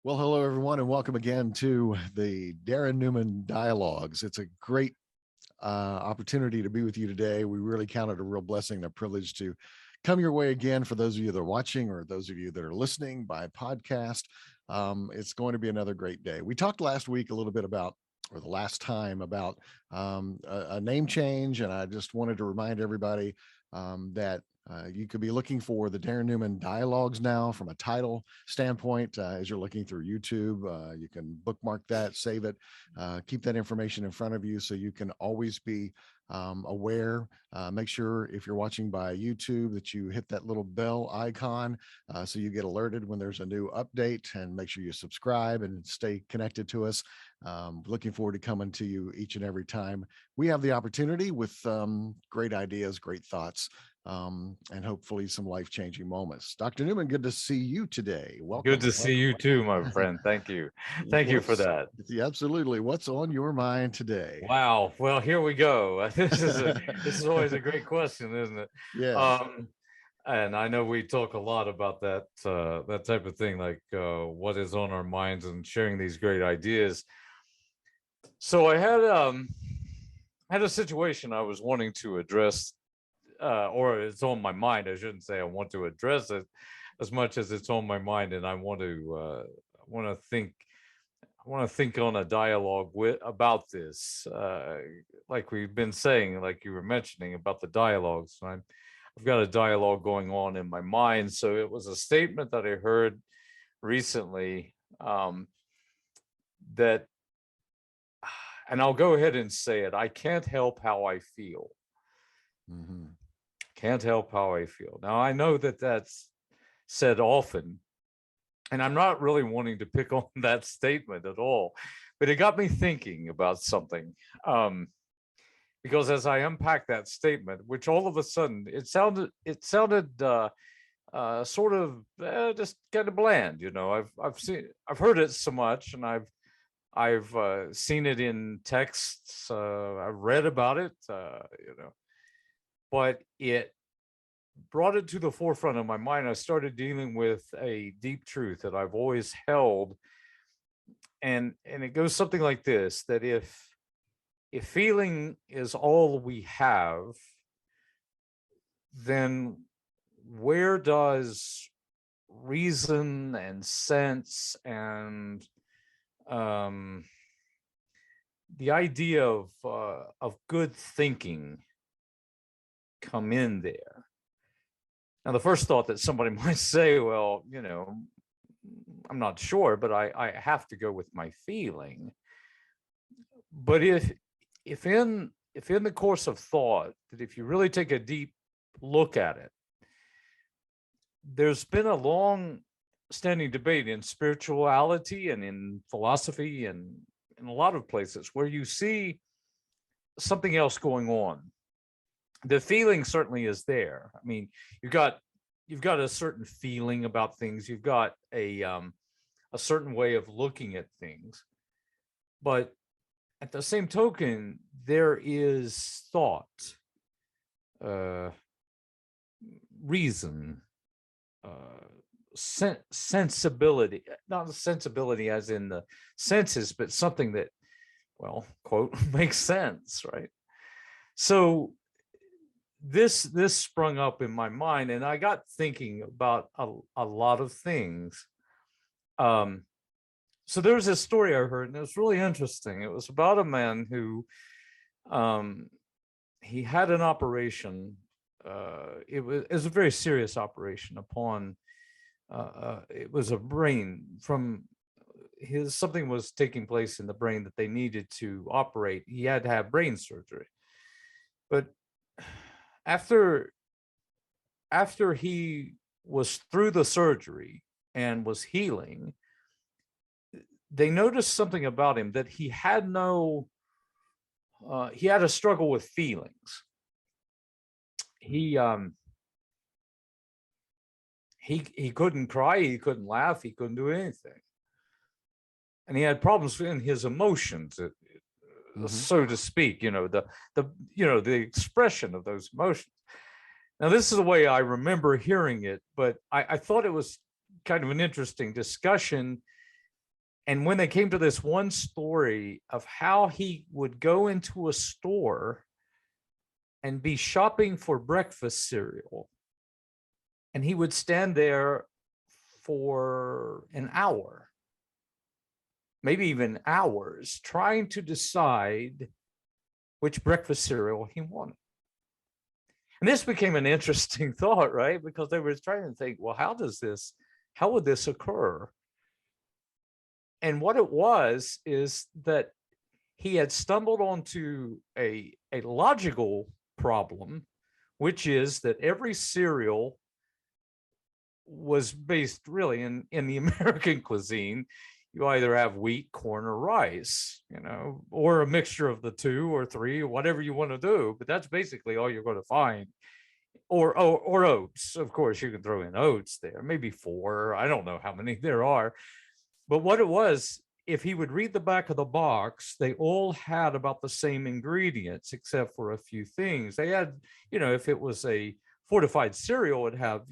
Well, hello, everyone, and welcome again to the Darren Newman Dialogues. It's a great opportunity to be with you today. We really count it a real blessing and a privilege to come your way again for those of you that are watching or those of you that are listening by podcast. It's going to be another great day. We talked last week a little bit about, or the last time, about a name change, and I just wanted to remind everybody that you could be looking for the Darren Newman Dialogues now from a title standpoint. As you're looking through YouTube, you can bookmark that, save it, keep that information in front of you so you can always be aware. Make sure if you're watching by YouTube that you hit that little bell icon so you get alerted when there's a new update, and make sure you subscribe and stay connected to us. Looking forward to coming to you each and every time we have the opportunity with great ideas, great thoughts, and hopefully some life-changing moments. Dr. Newman, good to see you today. Welcome. Good to see you too, my friend. Thank you. Thank you for that. Yeah, absolutely. What's on your mind today? Wow. Well, here we go. This is always a great question, isn't it? Yes. And I know we talk a lot about that that type of thing, like what is on our minds and sharing these great ideas. So I had a situation I was wanting to address, or it's on my mind. I shouldn't say I want to address it as much as it's on my mind, and I want to think on a dialogue about this, like we've been saying, like you were mentioning about the dialogues. I've got a dialogue going on in my mind. So it was a statement that I heard recently, that, and I'll go ahead and say it: I can't help how I feel. Mm-hmm. Can't help how I feel. Now, I know that that's said often, and I'm not really wanting to pick on that statement at all, but it got me thinking about something. Because as I unpacked that statement, which all of a sudden it sounded sort of just kind of bland. You know, I've heard it so much, and I've seen it in texts. I've read about it. But it brought it to the forefront of my mind. I started dealing with a deep truth that I've always held, and it goes something like this: that if feeling is all we have, then where does reason and sense and the idea of good thinking come in there? Now, the first thought that somebody might say, well, I'm not sure, but I have to go with my feeling. But if in the course of thought, that if you really take a deep look at it, there's been a long standing debate in spirituality and in philosophy and in a lot of places where you see something else going on. The feeling certainly is there. I mean, you've got a certain feeling about things. You've got a certain way of looking at things, but at the same token, there is thought, reason, sensibility. Not sensibility as in the senses, but something that, well, quote, makes sense, right? So this sprung up in my mind, and I got thinking about a lot of things. So there was this story I heard, and it was really interesting. It was about a man who he had an operation. It was a very serious operation upon it was a brain from something was taking place in the brain that they needed to operate. He had to have brain surgery. But after he was through the surgery and was healing, they noticed something about him, that he had he had a struggle with feelings. He couldn't cry, he couldn't laugh, he couldn't do anything. And he had problems in his emotions, so to speak, the expression of those emotions. Now, this is the way I remember hearing it, but I thought it was kind of an interesting discussion And when they came to this one story of how he would go into a store and be shopping for breakfast cereal, and he would stand there for an hour, maybe even hours, trying to decide which breakfast cereal he wanted. And this became an interesting thought, right? Because they were trying to think, well, how would this occur? And what it was is that he had stumbled onto a logical problem, which is that every cereal was based really in the American cuisine. You either have wheat, corn, or rice, or a mixture of the two or three, or whatever you want to do. But that's basically all you're going to find. Or oats. Of course, you can throw in oats there, maybe 4. I don't know how many there are. But what it was, if he would read the back of the box, they all had about the same ingredients, except for a few things. They had, if it was a fortified cereal, it'd have,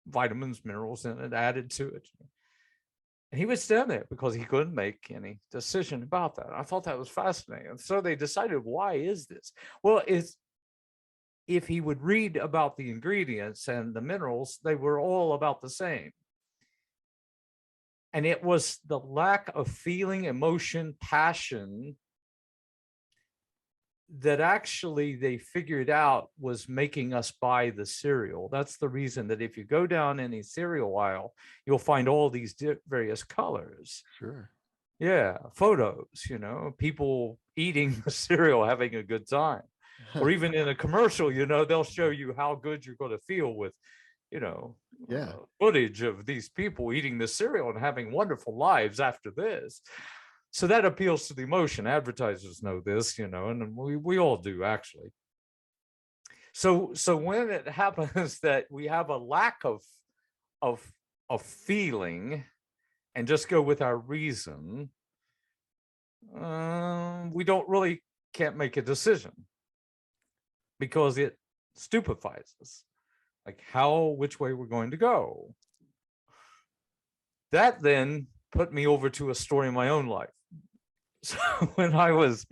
vitamins, minerals in it added to it. And he would stand there because he couldn't make any decision about that. I thought that was fascinating. And so they decided, why is this? Well, if he would read about the ingredients and the minerals, they were all about the same. And it was the lack of feeling, emotion, passion that actually they figured out was making us buy the cereal. That's the reason that if you go down any cereal aisle, you'll find all these various colors. Sure. Yeah, photos, people eating the cereal, having a good time. Or even in a commercial, they'll show you how good you're going to feel with, footage of these people eating the cereal and having wonderful lives after this. So that appeals to the emotion. Advertisers know this, and we all do actually. So when it happens that we have a lack of feeling and just go with our reason, we can't make a decision because it stupefies us, like which way we're going to go. That then put me over to a story in my own life. So when I was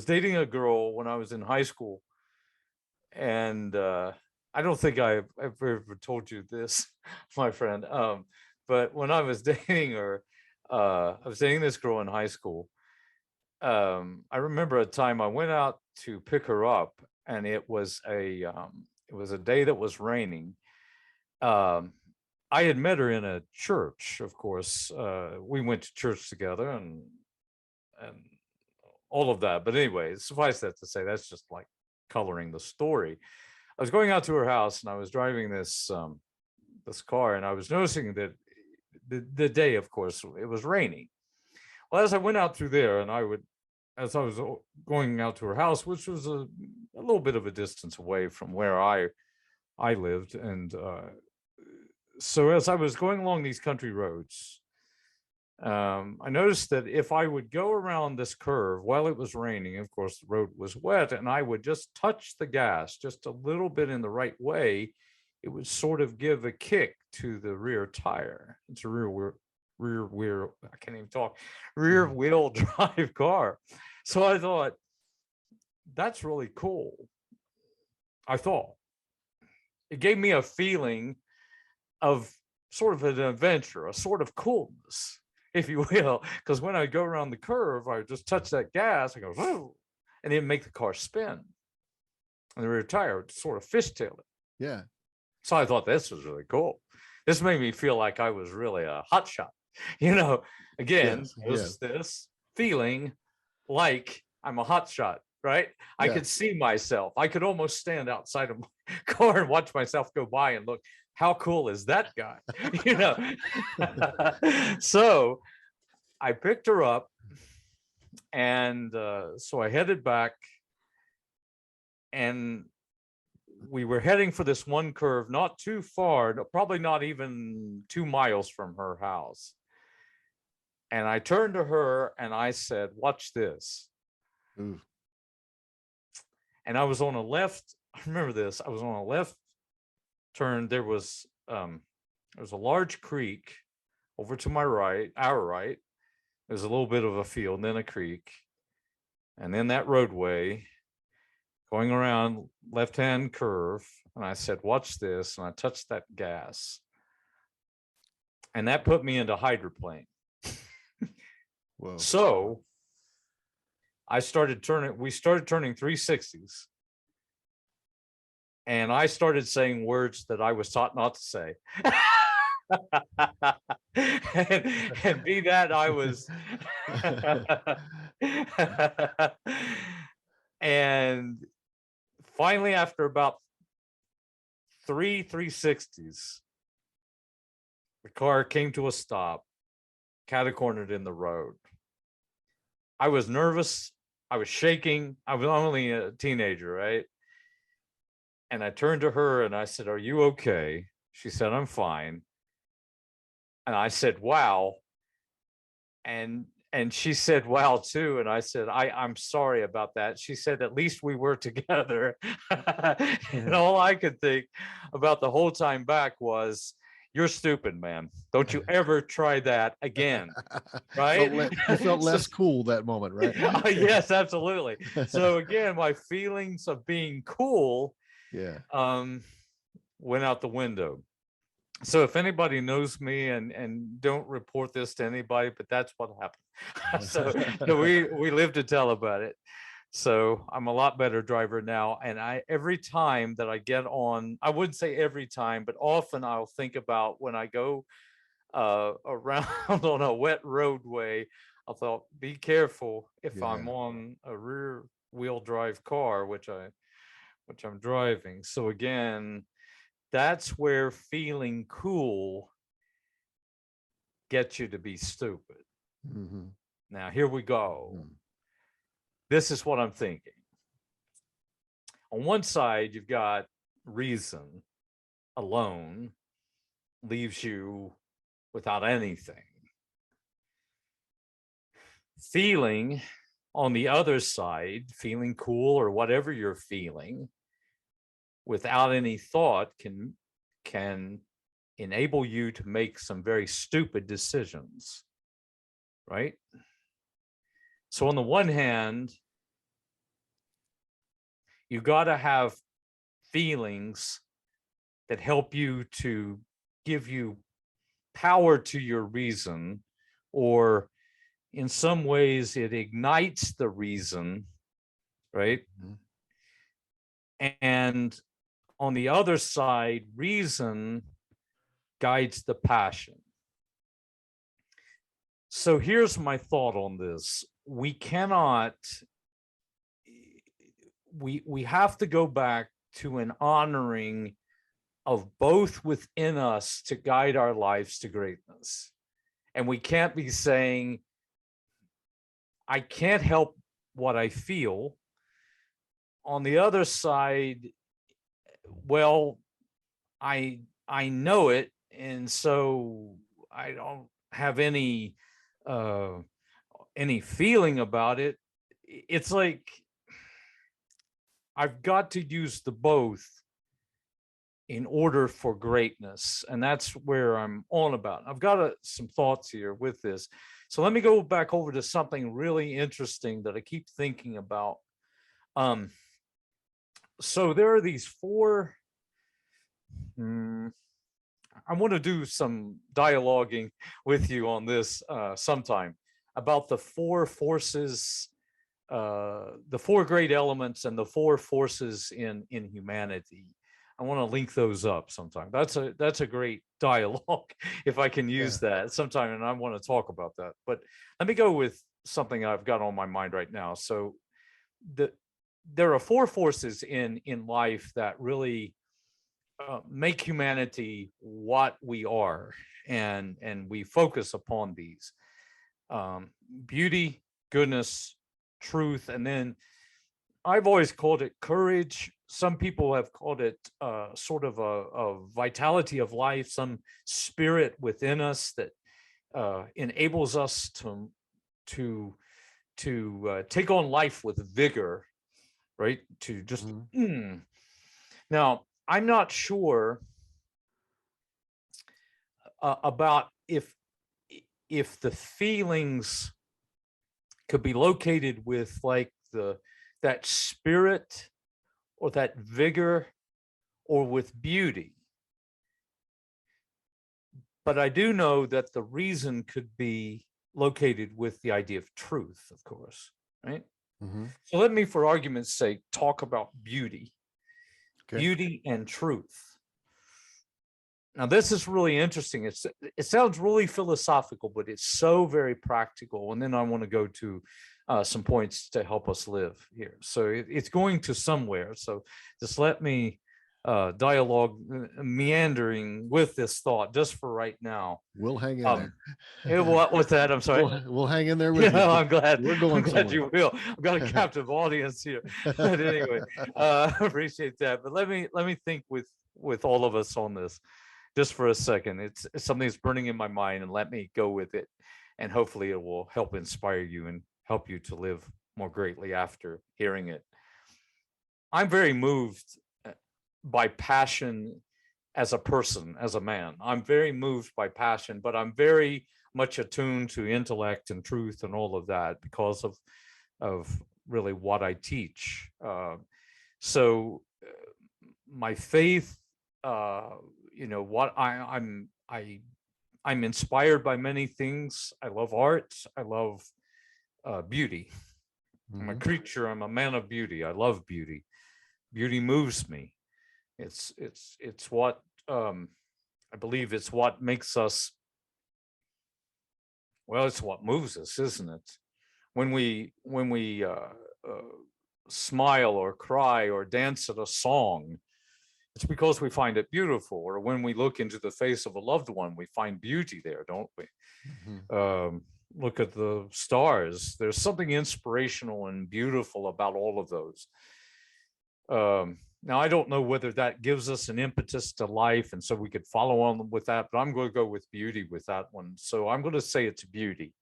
dating a girl when I was in high school, and I don't think I've ever told you this, my friend. But when I was dating her, I was dating this girl in high school. I remember a time I went out to pick her up, and it was a day that was raining. I had met her in a church, of course. We went to church together and all of that. But anyway, suffice that to say, that's just like coloring the story. I was going out to her house and I was driving this car, and I was noticing that the day, of course, it was raining. Well, as I went out through there, and as I was going out to her house, which was a little bit of a distance away from where I lived, and so as I was going along these country roads, I noticed that if I would go around this curve while it was raining, of course, the road was wet, and I would just touch the gas just a little bit in the right way, it would sort of give a kick to the rear tire. It's a rear wheel, I can't even talk, rear wheel drive car. So I thought, that's really cool. I thought it gave me a feeling of sort of an adventure, a sort of coolness, if you will, because when I go around the curve, I just touch that gas, I go, whoa, and it'd make the car spin. And the rear tire would sort of fishtail it. Yeah. So I thought this was really cool. This made me feel like I was really a hot shot. Again, this feeling like I'm a hot shot, right? I could see myself. I could almost stand outside of my car and watch myself go by and look, how cool is that guy? So I picked her up, and so I headed back, and we were heading for this one curve, not too far, probably not even 2 miles from her house. And I turned to her and I said, watch this. Ooh. And I was on a left, I remember this, I was on a left turn. There was There's a large creek over to my right, our right. There's a little bit of a field, and then a creek, and then that roadway going around left-hand curve. And I said, watch this. And I touched that gas. And that put me into hydroplane. Whoa. So we started turning 360s. And I started saying words that I was taught not to say. and be that I was and finally, after about 360s, the car came to a stop, catacornered in the road. I was nervous. I was shaking. I was only a teenager, right? And I turned to her and I said, "Are you okay?" She said, "I'm fine." And I said, "Wow." And she said, "Wow," too. And I said, I'm sorry about that. She said, "At least we were together." And all I could think about the whole time back was, "You're stupid, man. Don't you ever try that again." Right? You felt less cool that moment, right? Yes, absolutely. So again, my feelings of being cool Yeah. went out the window. So if anybody knows me, and don't report this to anybody, but that's what happened. So we live to tell about it. So I'm a lot better driver now. And every time that I get on, I wouldn't say every time, but often I'll think about when I go around on a wet roadway, I thought, be careful if I'm Yeah. on a rear wheel drive car, which I'm driving. So again, that's where feeling cool gets you to be stupid. Mm-hmm. Now, here we go. Mm. This is what I'm thinking. On one side, you've got reason alone leaves you without anything. Feeling, on the other side, feeling cool or whatever you're feeling, without any thought can enable you to make some very stupid decisions, right? So on the one hand, you got to have feelings that help you to give you power to your reason, or in some ways it ignites the reason, right? Mm-hmm. And on the other side, reason guides the passion. So here's my thought on this. We cannot, we have to go back to an honoring of both within us to guide our lives to greatness. And we can't be saying, I can't help what I feel. On the other side, well, I know it, and so I don't have any feeling about it. It's like I've got to use the both in order for greatness, and that's where I'm on about. I've got some thoughts here with this. So let me go back over to something really interesting that I keep thinking about. So there are these four. I want to do some dialoguing with you on this sometime about the four forces, the four great elements, and the four forces in humanity. I want to link those up sometime. That's a great dialogue if I can use that sometime, and I want to talk about that. But let me go with something I've got on my mind right now. So there are four forces in life that really make humanity what we are, and we focus upon these: beauty, goodness, truth, and then I've always called it courage. Some people have called it sort of a vitality of life, some spirit within us that enables us to take on life with vigor, right? To just Now, I'm not sure about if the feelings could be located with like that spirit or that vigor or with beauty. But I do know that the reason could be located with the idea of truth, of course, right? Mm-hmm. So let me, for argument's sake, talk about beauty, Okay. beauty and truth. Now, this is really interesting. It sounds really philosophical, but it's so very practical. And then I want to go to some points to help us live here. So it's going to somewhere. So just let me dialogue meandering with this thought just for right now. We'll hang in there. What's that? I'm sorry. We'll hang in there with you. I'm glad. We're going I'm glad somewhere. you will. I've got a captive audience here. But anyway, appreciate that. But let me think with all of us on this just for a second. It's something that's burning in my mind, and let me go with it. And hopefully it will help inspire you and help you to live more greatly after hearing it. I'm very moved by passion as a person, as a man. I'm very moved by passion, but I'm very much attuned to intellect and truth and all of that because of really what I teach. So my faith, what I'm inspired by many things. I love art. I love beauty. I'm a creature. I'm a man of beauty. I love beauty. Beauty moves me. It's what I believe it's what makes us. Well, it's what moves us, isn't it? When we smile or cry or dance at a song, it's because we find it beautiful. Or when we look into the face of a loved one, we find beauty there, don't we? Look at the stars. There's something inspirational and beautiful about all of those. Now, I don't know whether that gives us an impetus to life, and so we could follow on with that, but I'm going to go with beauty with that one. So I'm going to say it's beauty,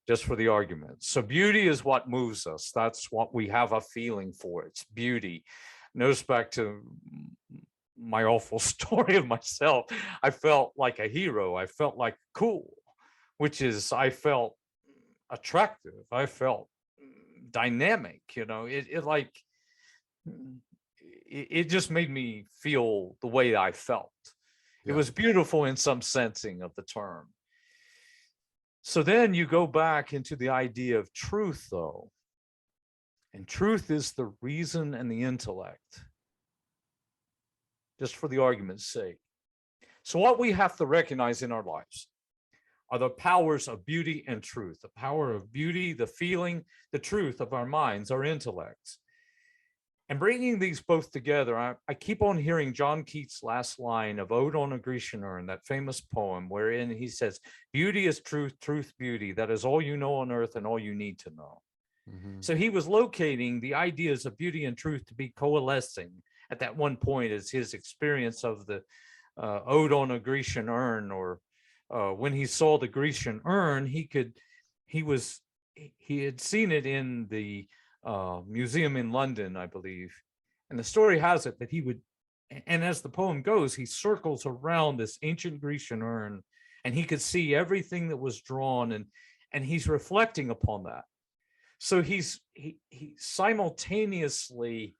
just for the argument. So beauty is what moves us. That's what we have a feeling for. It's beauty. Notice back to my awful story of myself. I felt like a hero. I felt like cool, which is I felt attractive. I felt dynamic. It just made me feel the way I felt. It was beautiful in some sensing of the term. So then you go back into the idea of truth, though. And truth is the reason and the intellect, just for the argument's sake. So what we have to recognize in our lives are the powers of beauty and truth. The power of beauty, the feeling, the truth of our minds, our intellects. And bringing these both together, I keep on hearing John Keats' last line of Ode on a Grecian Urn, that famous poem, wherein he says, beauty is truth, truth, beauty. That is all you know on earth and all you need to know. So he was locating the ideas of beauty and truth to be coalescing at that one point as his experience of the Ode on a Grecian Urn, or when he saw the Grecian urn, he had seen it in the museum in London, I believe. And the story has it that he would, and as the poem goes, he circles around this ancient Grecian urn, and he could see everything that was drawn, and he's reflecting upon that. So he's simultaneously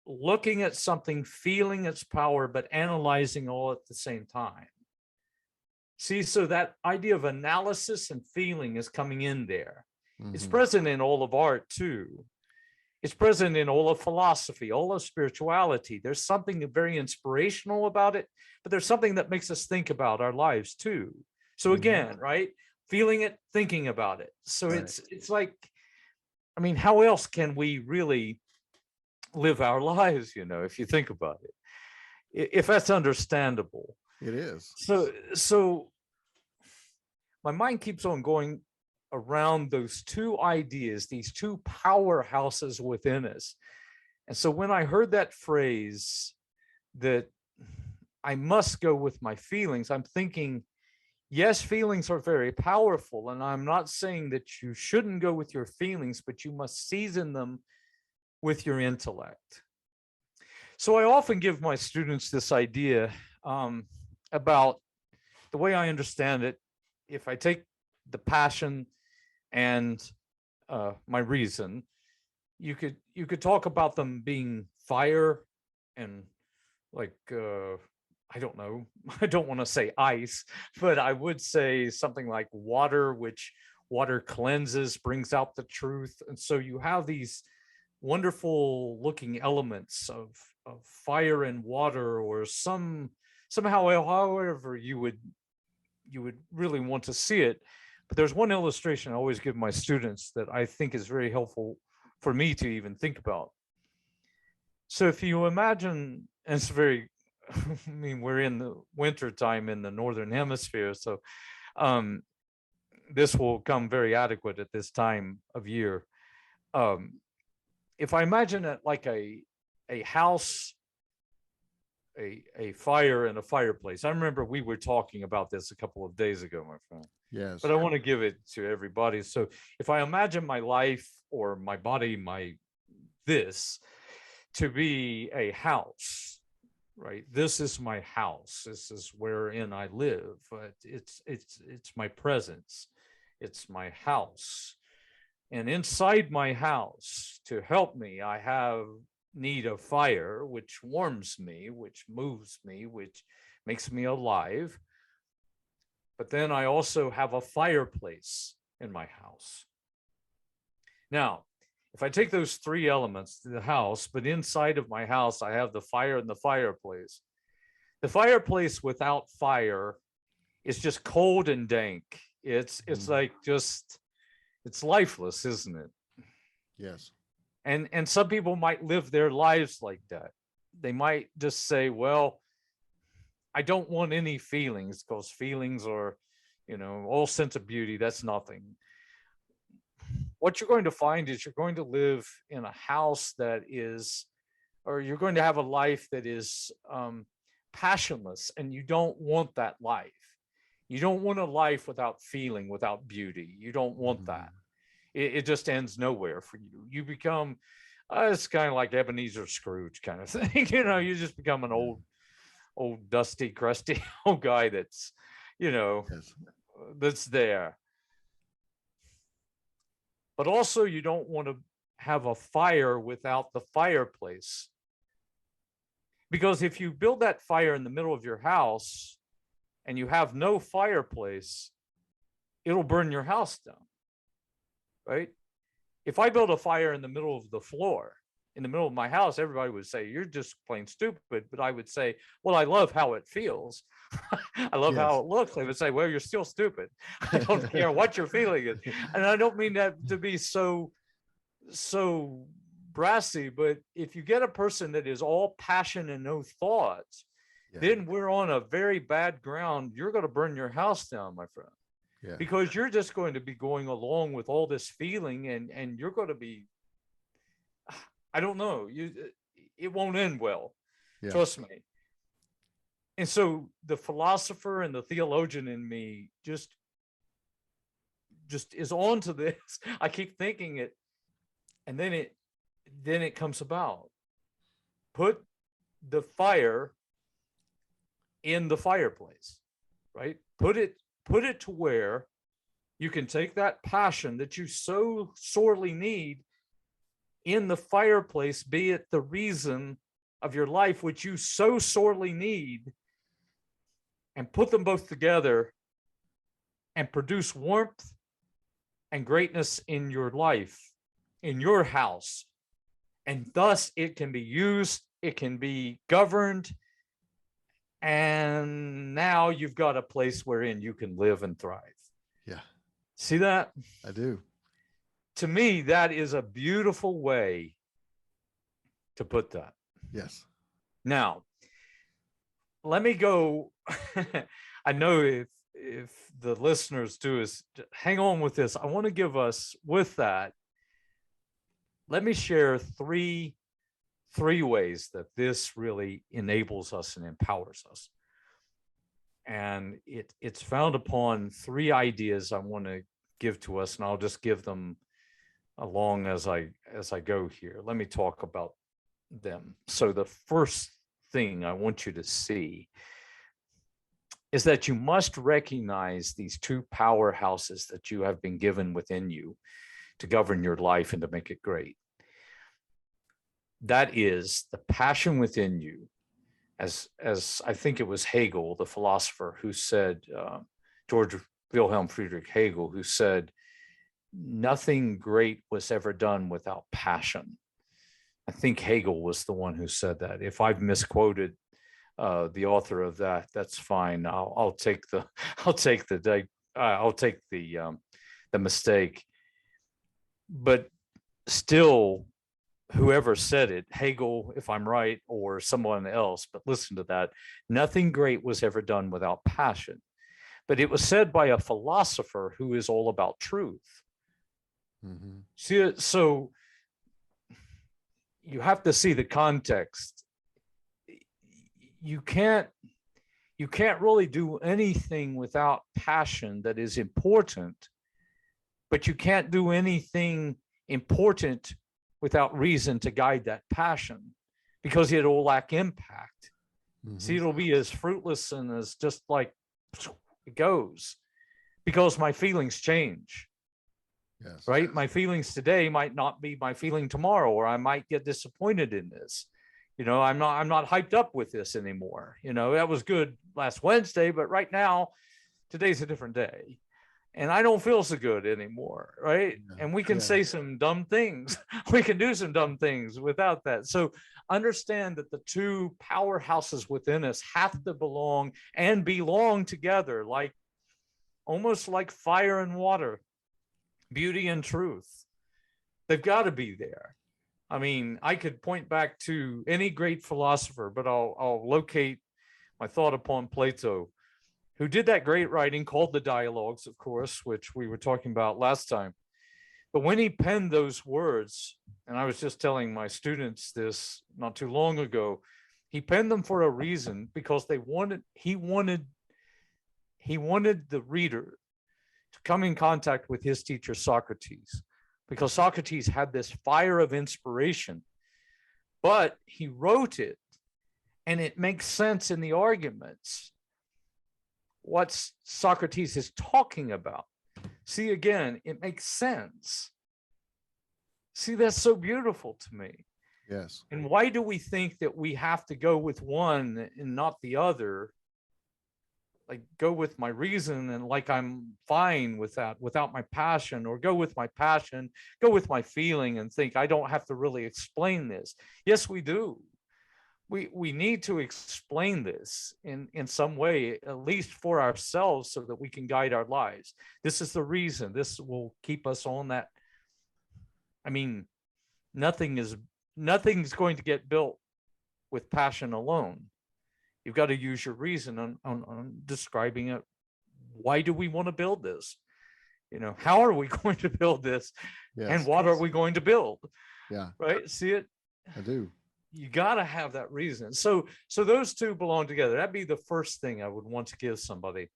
looking at something, feeling its power, but analyzing all at the same time. See, so that idea of analysis and feeling is coming in there. It's present in all of art too. It's present in all of philosophy, all of spirituality. There's something very inspirational about it, but there's something that makes us think about our lives too. So again, right? Feeling it, thinking about it. So it's like, I mean, how else can we really live our lives, if you think about it, if that's understandable? It is. So my mind keeps on going around those two ideas, these two powerhouses within us. And so when I heard that phrase that I must go with my feelings, I'm thinking, yes, feelings are very powerful. And I'm not saying that you shouldn't go with your feelings, but you must season them with your intellect. So I often give my students this idea about the way I understand it, if I take the passion and my reason, you could talk about them being fire and like I don't know, I don't want to say ice, but I would say something like water, which water cleanses, brings out the truth. And so you have these wonderful looking elements of fire and water, or somehow, however you would really want to see it. But there's one illustration I always give my students that I think is very helpful for me to even think about. So if you imagine, and it's very, I mean, we're in the winter time in the northern hemisphere, so um, this will come very adequate at this time of year. Um, if I imagine it like a house, a fire, and a fireplace. I remember we were talking about this a couple of days ago, my friend. Yes. But I want to give it to everybody. So if I imagine my life or my body, this to be a house, right? This is my house. This is wherein I live. It's my presence. It's my house. And inside my house, to help me, I have need of fire, which warms me, which moves me, which makes me alive. But then I also have a fireplace in my house. Now, if I take those three elements to the house, but inside of my house, I have the fire and the fireplace. The fireplace without fire is just cold and dank. It's like just, it's lifeless, isn't it? Yes. And some people might live their lives like that. They might just say, well, I don't want any feelings, because feelings are, all sense of beauty, that's nothing. What you're going to find is you're going to live in a house that is, or you're going to have a life that is passionless, and you don't want that life. You don't want a life without feeling, without beauty. You don't want that. It just ends nowhere for you. You become, it's kind of like Ebenezer Scrooge kind of thing. You just become an old dusty, crusty old guy that's, Yes. that's there. But also you don't want to have a fire without the fireplace. Because if you build that fire in the middle of your house and you have no fireplace, it'll burn your house down. Right? If I build a fire in the middle of the floor, in the middle of my house, everybody would say, you're just plain stupid. But I would say, well, I love how it feels. I love how it looks. They would say, well, you're still stupid. I don't care what your feeling is. And I don't mean that to be so brassy, but if you get a person that is all passion and no thoughts, then we're on a very bad ground. You're going to burn your house down, my friend. Yeah. Because you're just going to be going along with all this feeling, and you're going to be, I don't know, it won't end well. Yeah. Trust me. And so the philosopher and the theologian in me just is on to this. I keep thinking it, and then it comes about. Put the fire in the fireplace, right? Put it to where you can take that passion that you so sorely need in the fireplace, be it the reason of your life, which you so sorely need, and put them both together and produce warmth and greatness in your life, in your house. And thus it can be used, it can be governed, and now you've got a place wherein you can live and thrive. Yeah. See that? I do. To me, that is a beautiful way to put that. Yes. Now, let me go. I know if the listeners do is hang on with this. I want to give us with that. Let me share three ways that this really enables us and empowers us. And it's found upon three ideas I want to give to us, and I'll just give them along as I go here. Let me talk about them. So the first thing I want you to see is that you must recognize these two powerhouses that you have been given within you to govern your life and to make it great. That is the passion within you, as I think it was Hegel, the philosopher, who said, George Wilhelm Friedrich Hegel, who said, nothing great was ever done without passion. I think Hegel was the one who said that. If I've misquoted the author of that, that's fine. I'll take the mistake. But still, whoever said it, Hegel, if I'm right, or someone else, but listen to that. Nothing great was ever done without passion. But it was said by a philosopher who is all about truth. Mm-hmm. See, so you have to see the context. You can't really do anything without passion that is important, but you can't do anything important without reason to guide that passion, because it'll lack impact. Mm-hmm. See, it'll be as fruitless and as just like it goes, because my feelings change. Yes. Right? My feelings today might not be my feeling tomorrow, or I might get disappointed in this. I'm not hyped up with this anymore. That was good last Wednesday, but right now, today's a different day. And I don't feel so good anymore, right? Yeah. And we can say some dumb things. We can do some dumb things without that. So understand that the two powerhouses within us have to belong and belong together, like almost like fire and water, beauty and truth. They've got to be there. I mean, I could point back to any great philosopher, but I'll locate my thought upon Plato, who did that great writing called the Dialogues, of course, which we were talking about last time. But when he penned those words, and I was just telling my students this not too long ago, he penned them for a reason, because he wanted the reader to come in contact with his teacher, Socrates, because Socrates had this fire of inspiration, but he wrote it and it makes sense in the arguments what Socrates is talking about. See, again, it makes sense. See, that's so beautiful to me. Yes. And why do we think that we have to go with one and not the other? Like, go with my reason and like I'm fine with that without my passion, or go with my passion, go with my feeling and think I don't have to really explain this. Yes, we do. We need to explain this in some way, at least for ourselves, so that we can guide our lives. This is the reason. This will keep us on that. I mean, nothing's going to get built with passion alone. You've got to use your reason on describing it. Why do we want to build this? How are we going to build this? Yes. And what are we going to build? Yeah. Right. See it? I do. You got to have that reason. So those two belong together. That'd be the first thing I would want to give somebody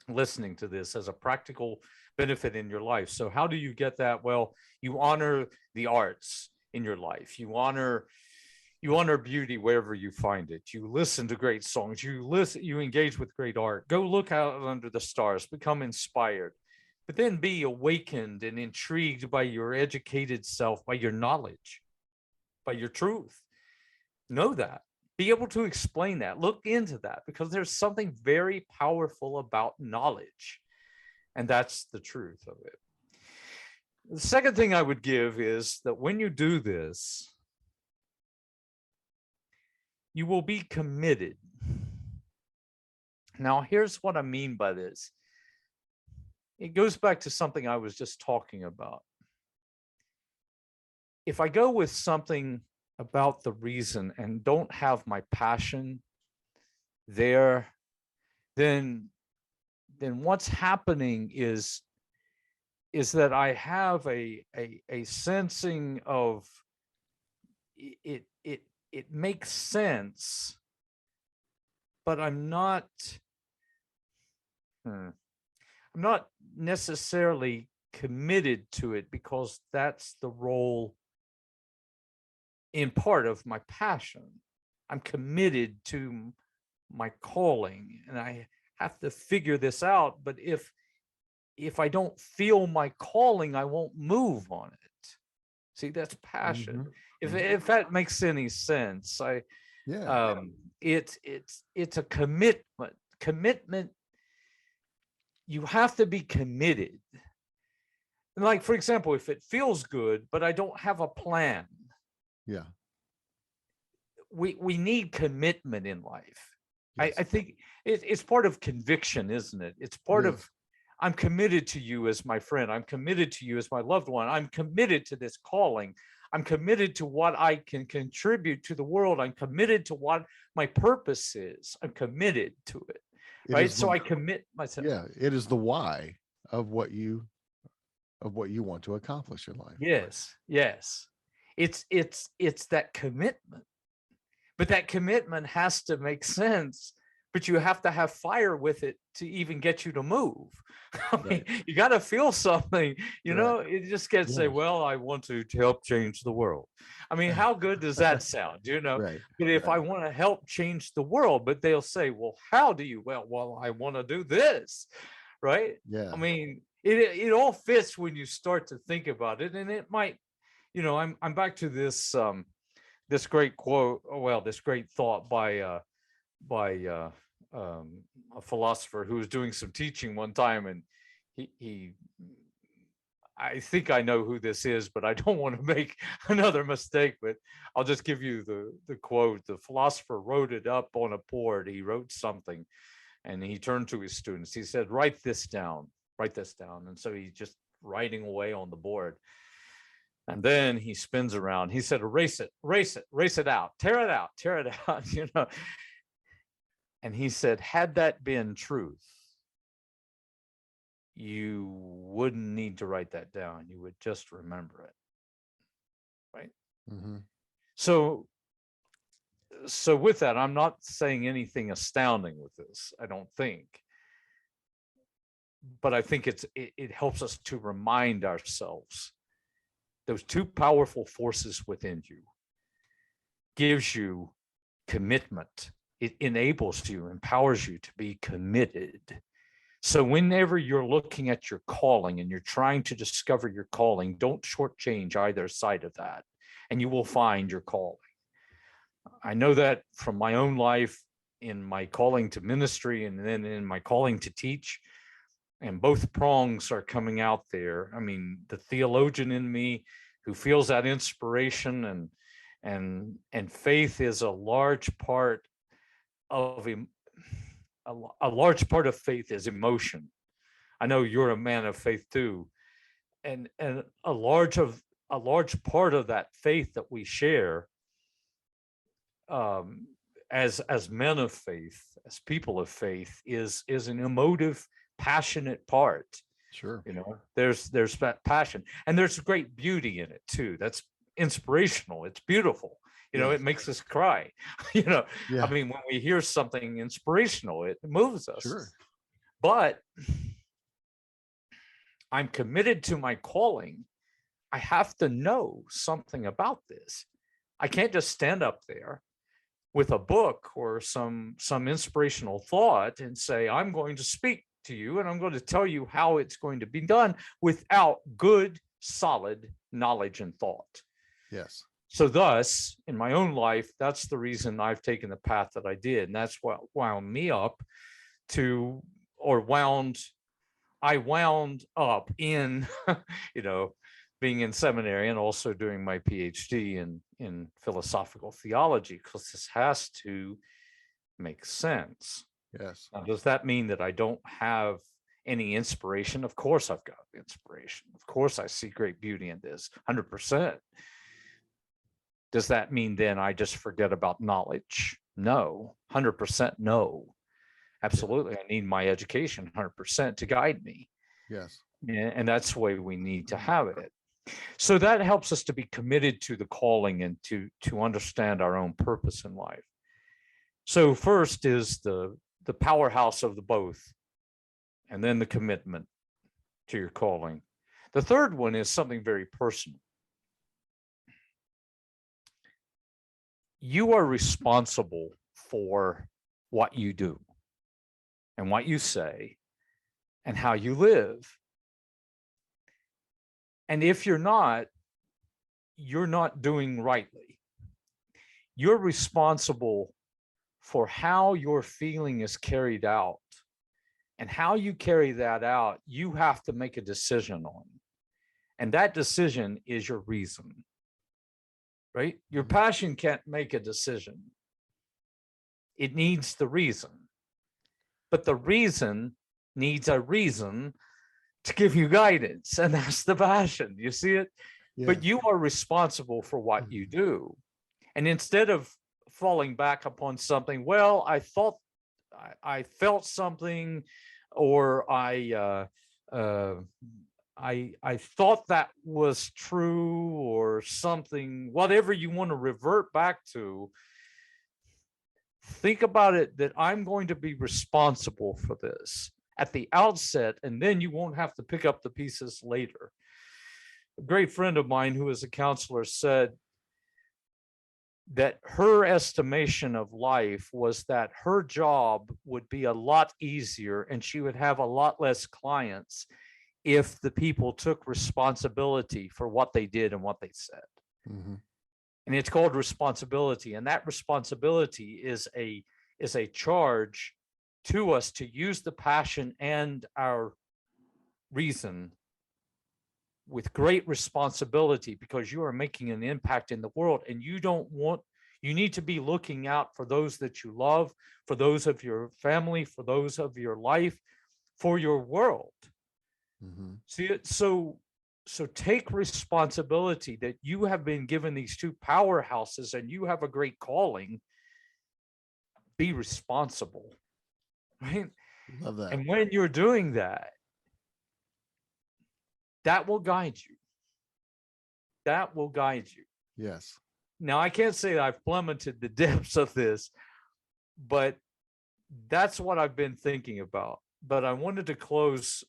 listening to this as a practical benefit in your life. So how do you get that? Well, you honor the arts in your life. You honor beauty wherever you find it. You listen to great songs. You engage with great art. Go look out under the stars, become inspired, but then be awakened and intrigued by your educated self, by your knowledge, by your truth. Know that. Be able to explain that. Look into that, because there's something very powerful about knowledge, and that's the truth of it. The second thing I would give is that when you do this, you will be committed. Now, here's what I mean by this. It goes back to something I was just talking about. If I go with something about the reason and don't have my passion there, then what's happening is that I have a sensing of it makes sense, but I'm not necessarily committed to it, because that's the role in part of my passion. I'm committed to my calling, and I have to figure this out. But if I don't feel my calling, I won't move on it. See, that's passion. Mhm. If that makes any sense, Yeah. it's a commitment. Commitment. You have to be committed. And like, for example, if it feels good, but I don't have a plan, Yeah. we need commitment in life. Yes. I think it's part of conviction, isn't it? It's It part is. of, I'm committed to you as my friend. I'm committed to you as my loved one. I'm committed to this calling. I'm committed to what I can contribute to the world. I'm committed to what my purpose is. I'm committed to it. It Right. is So the I commit myself. yeah, it is the why of what you want to accomplish in life. Yes. Yes. It's that commitment. But that commitment has to make sense, but you have to have fire with it to even get you to move. I mean, Right. you got to feel something, Right. you just can't say, Yes. well, I want to help change the world. I mean, how good does that sound? Right. But if I Right. want to help change the world, but they'll say, well, how do you? Well, I want to do this, right? I Yeah. mean, it all fits when you start to think about it. And it might, I'm back to this great quote, this great thought by a philosopher who was doing some teaching one time, and he I think I know who this is, but I don't want to make another mistake. But I'll just give you the quote. The philosopher wrote it up on a board. He wrote something, and he turned to his students. He said, "Write this down. Write this down." And so he's just writing away on the board. And then he spins around. He said, erase it, erase it, erase it out, tear it out, And he said, had that been truth, you wouldn't need to write that down. You would just remember it. Right. Mm-hmm. So with that, I'm not saying anything astounding with this, I don't think. But I think it helps us to remind ourselves those two powerful forces within you gives you commitment. It enables you, empowers you to be committed. So whenever you're looking at your calling and you're trying to discover your calling, don't shortchange either side of that, and you will find your calling. I know that from my own life, in my calling to ministry, and then in my calling to teach, and both prongs are coming out there. I mean, the theologian in me who feels that inspiration and faith is a large part of a large part of faith is emotion. I know you're a man of faith too, and a large part of that faith that we share, as men of faith, as people of faith, is an emotive, passionate part. Sure. There's that passion, and there's great beauty in it too. That's inspirational. It's beautiful. Yes. It makes us cry. I Yeah. mean, when we hear something inspirational, it moves us. Sure. But I'm committed to my calling. I have to know something about this. I can't just stand up there with a book or some inspirational thought and say, I'm going to speak to you and I'm going to tell you how it's going to be done, without good, solid knowledge and thought. Yes. So thus, in my own life, that's the reason I've taken the path that I did. And that's what wound me up to, or I wound up in, being in seminary and also doing my PhD in philosophical theology, because this has to make sense. Yes. Now, does that mean that I don't have any inspiration? Of course, I've got inspiration. Of course, I see great beauty in this, 100%. Does that mean then I just forget about knowledge? No, 100% no. Absolutely. I need my education 100% to guide me. Yes. And that's the way we need to have it. So that helps us to be committed to the calling and to understand our own purpose in life. So first is the powerhouse of the both, and then the commitment to your calling. The third one is something very personal. You are responsible for what you do. and what you say and how you live. And if you're not doing rightly. You're responsible for how your feeling is carried out. And how you carry that out, you have to make a decision on. And that decision is your reason, right? Your passion can't make a decision. It needs the reason. But the reason needs a reason to give you guidance. And that's the passion. You see it? Yeah. But you are responsible for what you do. And instead of falling back upon something, well, I thought I felt something, or I thought that was true, or something, whatever you want to revert back to, think about it that I'm going to be responsible for this at the outset, and then you won't have to pick up the pieces later. A great friend of mine who is a counselor said that her estimation of life was that her job would be a lot easier and she would have a lot less clients if the people took responsibility for what they did and what they said. Mm-hmm. And it's called responsibility. And that responsibility is a charge to us to use the passion and our reason with great responsibility, because you are making an impact in the world, and you need to be looking out for those that you love, for those of your family, for those of your life, for your world. Mm-hmm. See it? So take responsibility that you have been given these two powerhouses and you have a great calling. Be responsible, right? Love that. And when you're doing that, that will guide you. That will guide you. Yes. Now, I can't say I've plummeted the depths of this, but that's what I've been thinking about. But I wanted to close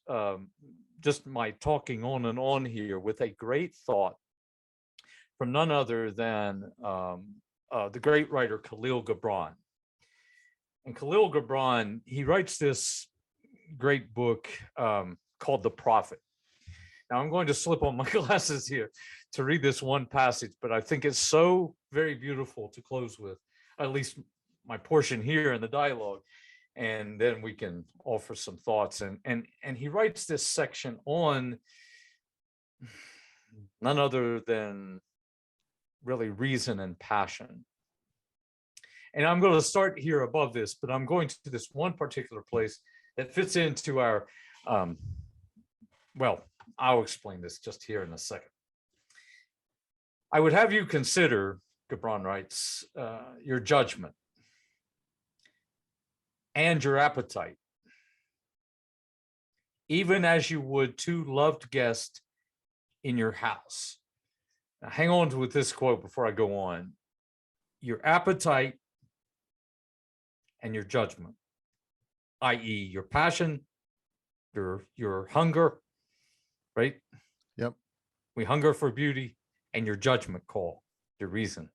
just my talking on and on here with a great thought from none other than the great writer Khalil Gibran. And Khalil Gibran, he writes this great book called The Prophet. Now, I'm going to slip on my glasses here to read this one passage, but I think it's so very beautiful to close with, at least my portion here in the dialogue, and then we can offer some thoughts. And he writes this section on none other than really reason and passion. And I'm going to start here above this, but I'm going to this one particular place that fits into our, well, I'll explain this just here in a second. I would have you consider, Gibran writes, your judgment and your appetite, even as you would two loved guests in your house. Now, hang on with this quote before I go on. Your appetite and your judgment, i.e., your passion, your hunger, right? Yep. We hunger for beauty, and your judgment call, your reason.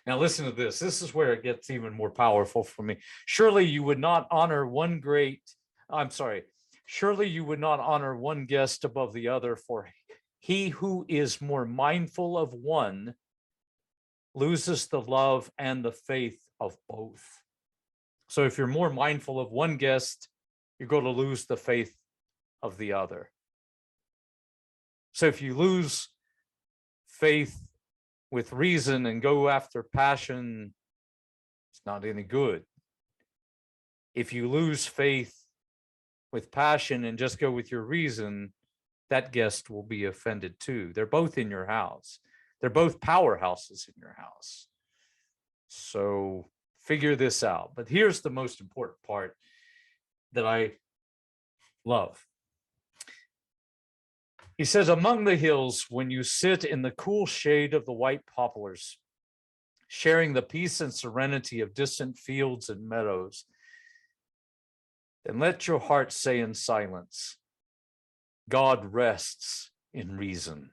Now listen to this. This is where it gets even more powerful for me. Surely you would not honor one guest above the other, for he who is more mindful of one loses the love and the faith of both. So if you're more mindful of one guest, you're going to lose the faith of the other. So if you lose faith with reason and go after passion, it's not any good. If you lose faith with passion and just go with your reason, that guest will be offended too. They're both in your house. They're both powerhouses in your house. So figure this out. But here's the most important part that I love. He says, among the hills, when you sit in the cool shade of the white poplars, sharing the peace and serenity of distant fields and meadows, then let your heart say in silence, God rests in reason.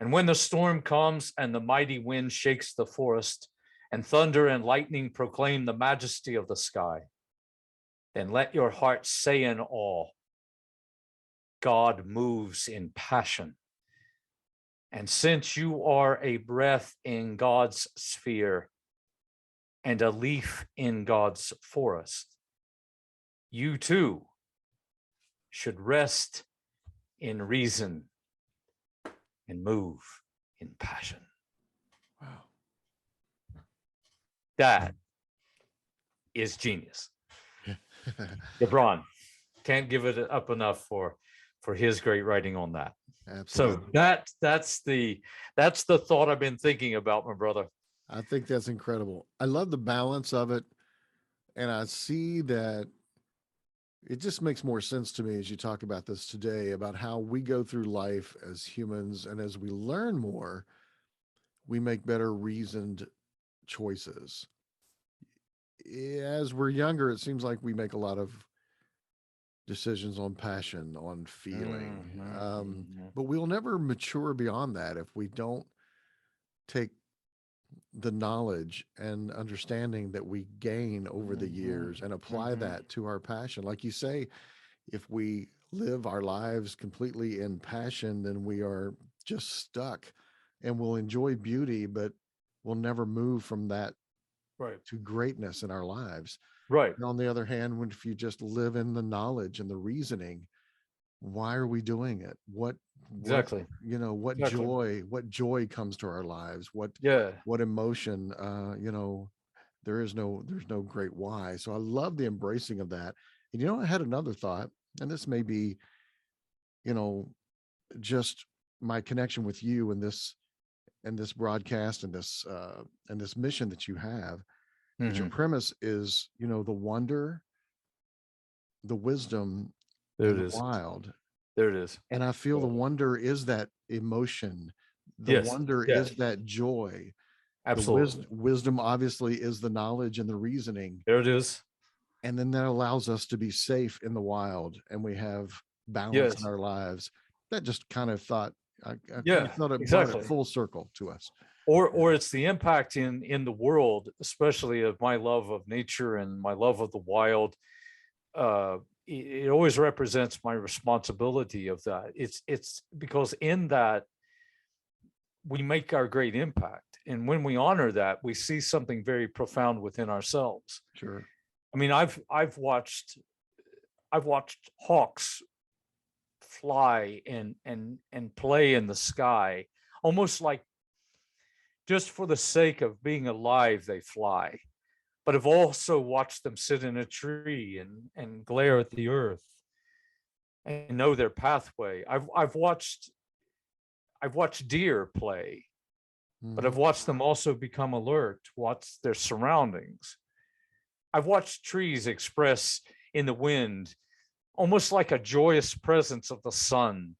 And when the storm comes and the mighty wind shakes the forest, and thunder and lightning proclaim the majesty of the sky, then let your heart say in awe, God moves in passion. And since you are a breath in God's sphere and a leaf in God's forest, you too should rest in reason and move in passion. Wow. That is genius. Gibran, can't give it up enough for his great writing on that. Absolutely. So that's the thought I've been thinking about, my brother. I think that's incredible. I love the balance of it. And I see that it just makes more sense to me as you talk about this today, about how we go through life as humans. And as we learn more, we make better reasoned choices. As we're younger, it seems like we make a lot of decisions on passion, on feeling. But we'll never mature beyond that if we don't take the knowledge and understanding that we gain over the years and apply that to our passion. Like you say, if we live our lives completely in passion, then we are just stuck, and we'll enjoy beauty, but we'll never move from that Right. to greatness in our lives. Right. And on the other hand, if you just live in the knowledge and the reasoning, why are we doing it? Exactly. What joy comes to our lives? What emotion, there's no great why. So I love the embracing of that. And I had another thought, and this may be, just my connection with you and this broadcast and this mission that you have. But your premise is, the wonder, the wisdom, There and it the is. wild. There it is. And I feel the wonder is that emotion. The Yes, wonder yes. is that joy. Absolutely. The wisdom obviously is the knowledge and the reasoning. There it is. And then that allows us to be safe in the wild, and we have balance in our lives. That just kind of thought, I thought it brought it full circle to us. Or it's the impact in the world, especially of my love of nature and my love of the wild. It always represents my responsibility of that. It's because in that we make our great impact, and when we honor that, we see something very profound within ourselves. Sure. I mean, I've watched hawks fly and play in the sky, almost like just for the sake of being alive, they fly. But I've also watched them sit in a tree and glare at the earth and know their pathway. I've watched deer play, but I've watched them also become alert, watch their surroundings. I've watched trees express in the wind almost like a joyous presence of the sun.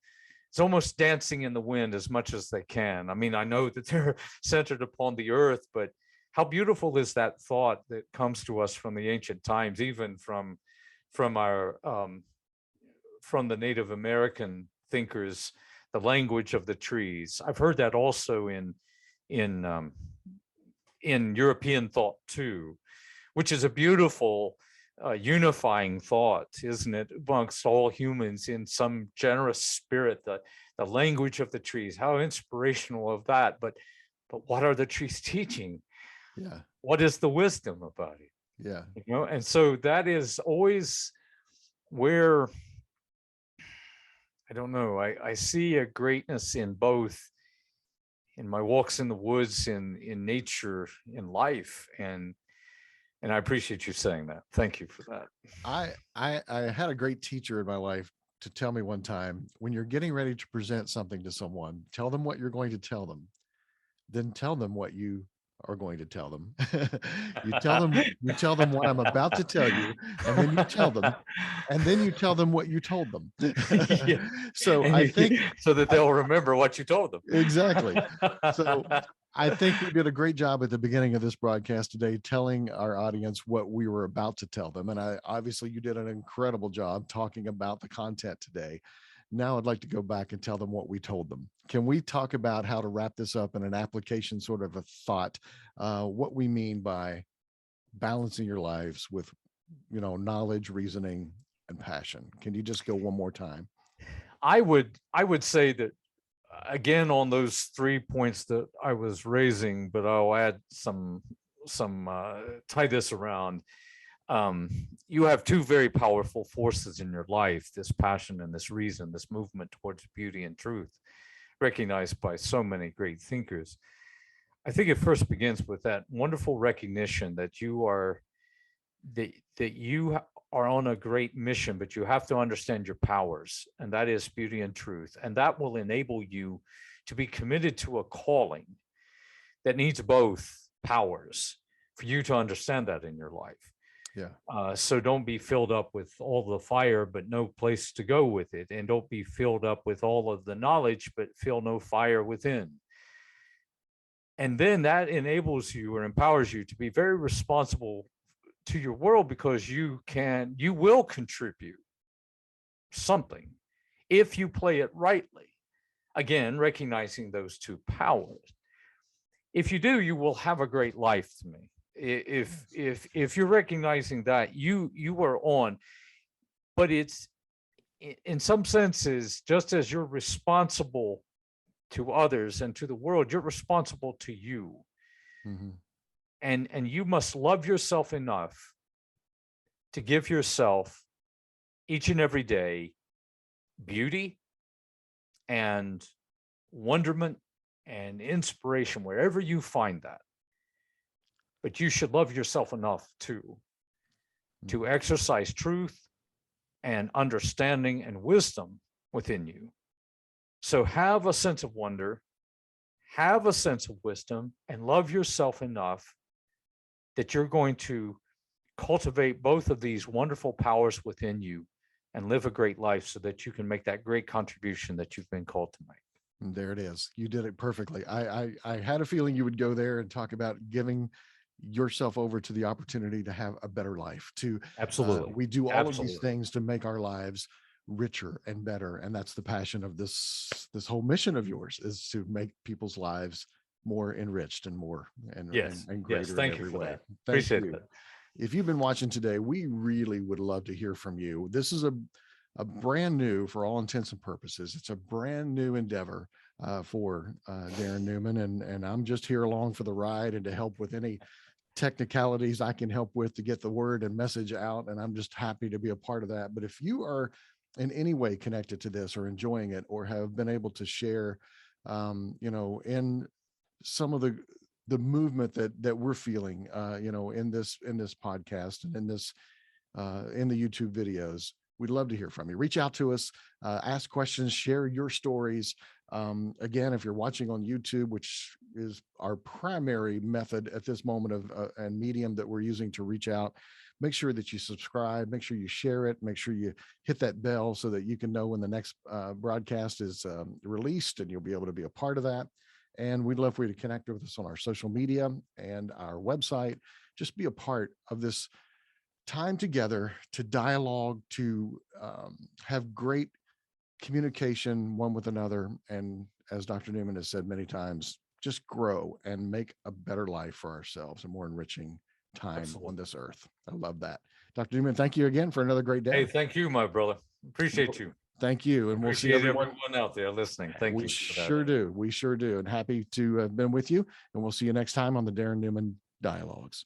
It's almost dancing in the wind as much as they can. I mean, I know that they're centered upon the earth, but how beautiful is that thought that comes to us from the ancient times, even from the Native American thinkers, the language of the trees. I've heard that also in European thought too, which is a beautiful unifying thought, isn't it, amongst all humans in some generous spirit, the language of the trees. How inspirational of that. But what are the trees teaching? Yeah. What is the wisdom about it? Yeah. And so that is always where, I don't know, I see a greatness in both, in my walks in the woods, in nature, in life. And I appreciate you saying that. Thank you for that. I had a great teacher in my life to tell me one time, when you're getting ready to present something to someone, tell them what you're going to tell them, then tell them what you are going to tell them. you tell them what I'm about to tell you, and then you tell them, and then you tell them what you told them. So I think so that they'll remember what you told them. Exactly. So I think we did a great job at the beginning of this broadcast today, telling our audience what we were about to tell them. And obviously you did an incredible job talking about the content today. Now I'd like to go back and tell them what we told them. Can we talk about how to wrap this up in an application sort of a thought, what we mean by balancing your lives with knowledge, reasoning, and passion. Can you just go one more time? I would say that again on those 3 points that I was raising, but I'll add some tie this around. You have two very powerful forces in your life: this passion and this reason, this movement towards beauty and truth, recognized by so many great thinkers. I think it first begins with that wonderful recognition that you are on a great mission, but you have to understand your powers, and that is beauty and truth. And that will enable you to be committed to a calling that needs both powers for you to understand that in your life. Yeah. So don't be filled up with all the fire, but no place to go with it. And don't be filled up with all of the knowledge, but feel no fire within. And then that enables you or empowers you to be very responsible to your world, because you will contribute something if you play it rightly. Again, recognizing those two powers. If you do, you will have a great life to me. If you're recognizing that you are on, but it's in some senses, just as you're responsible to others and to the world, you're responsible to you. Mm-hmm. And you must love yourself enough to give yourself each and every day beauty and wonderment and inspiration wherever you find that. But you should love yourself enough to exercise truth and understanding and wisdom within you. So have a sense of wonder, have a sense of wisdom, and love yourself enough that you're going to cultivate both of these wonderful powers within you and live a great life so that you can make that great contribution that you've been called to make. And there it is. You did it perfectly. I had a feeling you would go there and talk about giving yourself over to the opportunity to have a better life. Absolutely. We do all of these things to make our lives richer and better, and that's the passion of this whole mission of yours, is to make people's lives more enriched and more and greater Thank in every you for way. that. Thank Appreciate you. that. If you've been watching today, we really would love to hear from you. This is a brand new, for all intents and purposes, it's a brand new endeavor for Darren Newman, and I'm just here along for the ride and to help with any technicalities I can help with to get the word and message out. And I'm just happy to be a part of that. But if you are in any way connected to this or enjoying it, or have been able to share, in some of the movement that we're feeling, in this podcast and in the YouTube videos, we'd love to hear from you. Reach out to us, ask questions, share your stories. Again, if you're watching on YouTube, which is our primary method at this moment of and medium that we're using to reach out, make sure that you subscribe, make sure you share it, make sure you hit that bell so that you can know when the next broadcast is released, and you'll be able to be a part of that. And we'd love for you to connect with us on our social media and our website. Just be a part of this time together to dialogue, to have great communication one with another. And as Dr. Newman has said many times, just grow and make a better life for ourselves, a more enriching time on this earth. I love that. Dr. Newman, thank you again for another great day. Hey, thank you, my brother. Appreciate you. Thank you. And we'll see everyone out there listening. Thank you. We sure do. We sure do. And happy to have been with you. And we'll see you next time on the Darren Newman Dialogues.